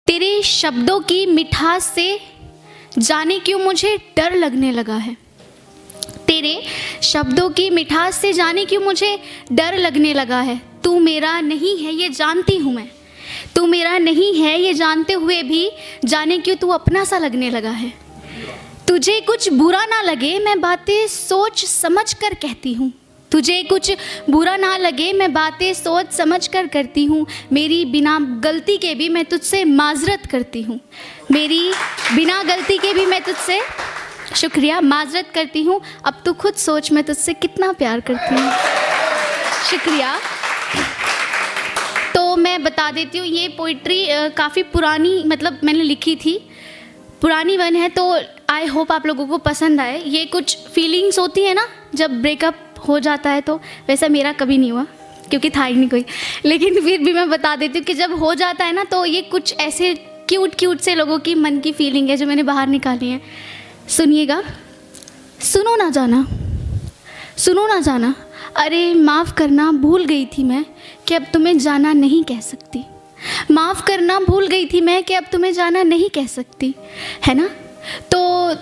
तेरे शब्दों की मिठास से जाने क्यों मुझे डर लगने लगा है। तेरे शब्दों की मिठास से जाने क्यों मुझे डर लगने लगा है। तू मेरा नहीं है ये जानती हूँ मैं, तू मेरा नहीं है ये जानते हुए भी जाने क्यों तू अपना सा लगने लगा है। तुझे कुछ बुरा ना लगे मैं बातें सोच समझ कर कहती हूँ, तुझे कुछ बुरा ना लगे मैं बातें सोच समझ कर करती हूँ। मेरी बिना गलती के भी मैं तुझसे माजरत करती हूँ, मेरी बिना गलती के भी मैं तुझसे शुक्रिया माजरत करती हूँ। अब तू खुद सोच मैं तुझसे कितना प्यार करती हूँ। शुक्रिया। तो मैं बता देती हूँ ये पोइट्री काफ़ी पुरानी मतलब मैंने लिखी थी, पुरानी वन है, तो आई होप आप लोगों को पसंद आए। ये कुछ फीलिंग्स होती है ना जब ब्रेकअप हो जाता है, तो वैसा मेरा कभी नहीं हुआ क्योंकि था ही नहीं कोई, लेकिन फिर भी मैं बता देती हूँ कि जब हो जाता है ना तो ये कुछ ऐसे क्यूट से लोगों की मन की फीलिंग है जो मैंने बाहर निकाली है। सुनिएगा। सुनो ना जाना, सुनो ना जाना, अरे माफ़ करना भूल गई थी मैं कि अब तुम्हें जाना नहीं कह सकती। माफ़ करना भूल गई थी मैं कि अब तुम्हें जाना नहीं कह सकती, है ना। तो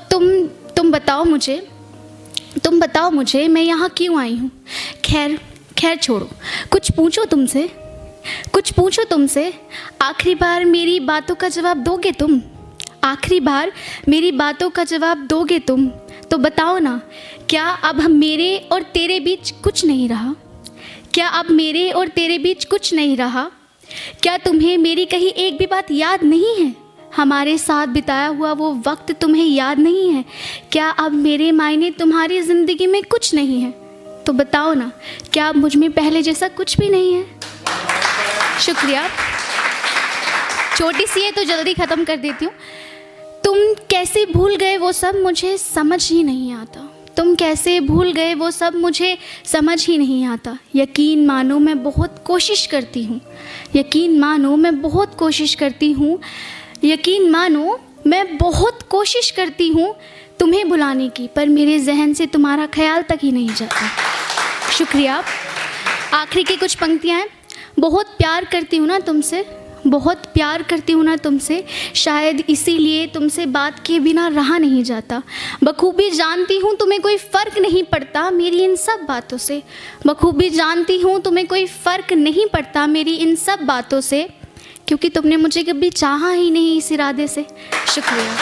तुम बताओ मुझे, तुम बताओ मुझे मैं यहाँ क्यों आई हूँ। खैर छोड़ो, कुछ पूछो तुमसे, कुछ पूछो तुमसे। आखिरी बार मेरी बातों का जवाब दोगे तुम, आखिरी बार मेरी बातों का जवाब दोगे तुम। तो बताओ ना, क्या अब हम मेरे और तेरे बीच कुछ नहीं रहा, क्या अब मेरे और तेरे बीच कुछ नहीं रहा। क्या तुम्हें मेरी कही एक भी बात याद नहीं है, हमारे साथ बिताया हुआ वो वक्त तुम्हें याद नहीं है। क्या अब मेरे मायने तुम्हारी ज़िंदगी में कुछ नहीं है। तो बताओ ना, क्या अब मुझ में पहले जैसा कुछ भी नहीं है। शुक्रिया। छोटी सी है तो जल्दी ख़त्म कर देती हूँ। तुम कैसे भूल गए वो सब मुझे समझ ही नहीं आता, तुम कैसे भूल गए वो सब मुझे समझ ही नहीं आता। यकीन मानो मैं बहुत कोशिश करती हूँ, यकीन मानो मैं बहुत कोशिश करती हूँ, यकीन मानो मैं बहुत कोशिश करती हूँ तुम्हें भुलाने की, पर मेरे जहन से तुम्हारा ख्याल तक ही नहीं जाता। शुक्रिया। आखिरी की कुछ पंक्तियाँ हैं। बहुत प्यार करती हूँ ना तुमसे, बहुत प्यार करती हूँ ना तुमसे, शायद इसीलिए तुमसे बात किए बिना रहा नहीं जाता। बखूबी जानती हूँ तुम्हें कोई फ़र्क नहीं पड़ता मेरी इन सब बातों से, बखूबी जानती हूँ तुम्हें कोई फ़र्क नहीं पड़ता मेरी इन सब बातों से, क्योंकि तुमने मुझे कभी चाहा ही नहीं इस इरादे से। शुक्रिया।